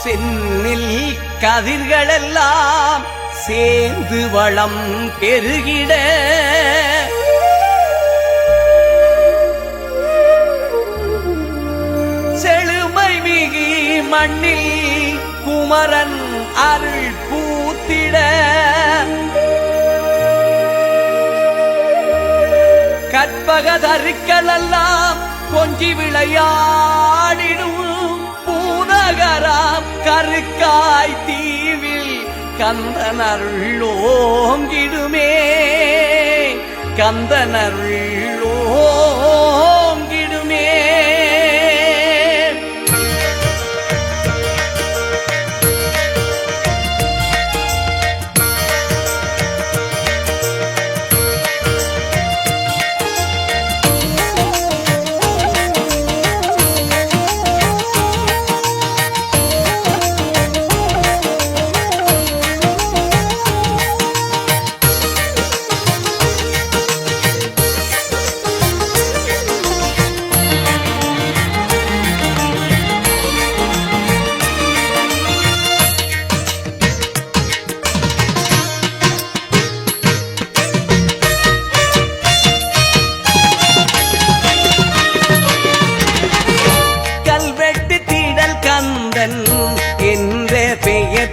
சென்னில் கதிர்களெல்லாம் சேர்ந்து வளம் பெருகிட செழுமை மிகு மண்ணில் குமரன் அருள் பூத்திட கற்பகதருக்களெல்லாம் கொஞ்சி விளையாடிடும் பூநகராம் கருக்காய் தீவில் கந்தனருள் ஓங்கிடுமே கந்தனருள் ஓங்கிடுமே.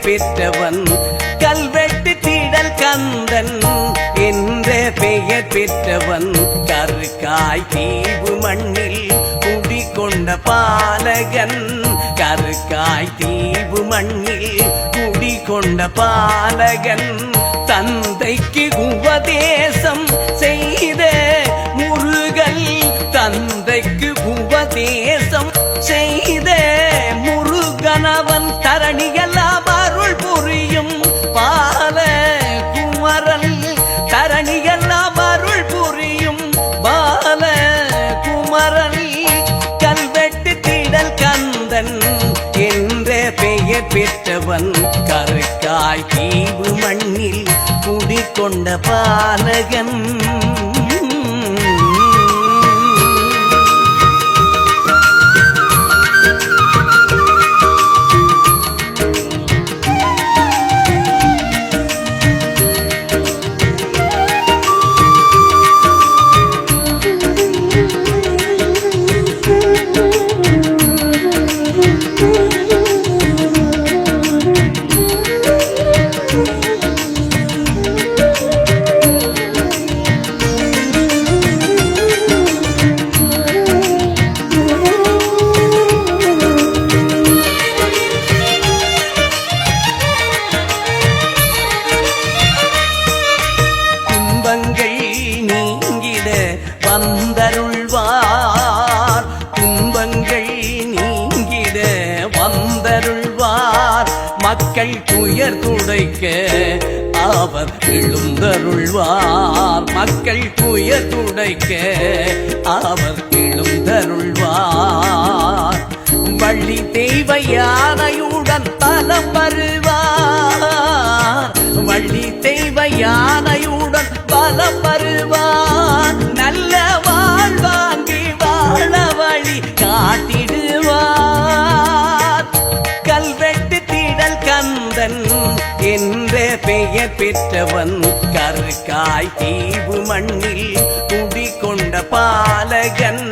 பெற்றவன் கல்வெட்டு தீடல் கந்தன் என்ற பெயர் பெற்றவன் கருக்காய் தீவு மண்ணில் குடிகொண்ட பாலகன் கருக்காய் தீவு மண்ணில் குடிகொண்ட பாலகன் தந்தைக்கு உபதேசம் செய்த முருகன் தந்தைக்கு உபதேசம் செய்த முருகனவன் தரணியெல்லாம் அருள் புரியும் பால குமரன் தரணியெல்லாம் அருள் புரியும் பால குமரன் கல்வெட்டு தீடல் கந்தன் என்ற பெயர் பெற்றவன் கருக்காய் தீவு மண்ணில் குடிகொண்ட பாலகன். வந்தருள்வார் துன்பங்கள் நீங்கிட வந்தருள்வார் மக்கள் துயர் துடைக்க அவர் எழுந்தருள்வார் மக்கள் துயர் துடைக்க அவர் எழுந்தருள்வார் வள்ளி தெய்வ யானையுடன் தலம் வருவார் வள்ளி தெய்வ யானையுடன் பலம் வருவார் நல்ல வாழ்வாங்கி வாழ வழி காட்டிடுவார் கல்வெட்டு தீடல் கந்தன் என்ற பெயர் பெற்றவன் கருக்காய் தீவு மண்ணில் குடிகொண்ட பாலகன்.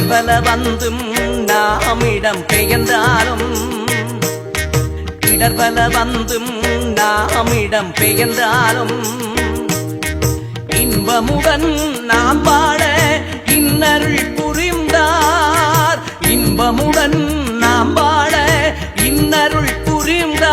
பல வந்தும் நாமிடம் பெயர்ந்தாலும் இடர்பல வந்தும் நாமிடம் பெயர்ந்தாலும் இன்பமுடன் நாம் பாட இன்னருள் புரிந்தார் இன்பமுடன் நாம் பாட இன்னருள் புரிந்தார்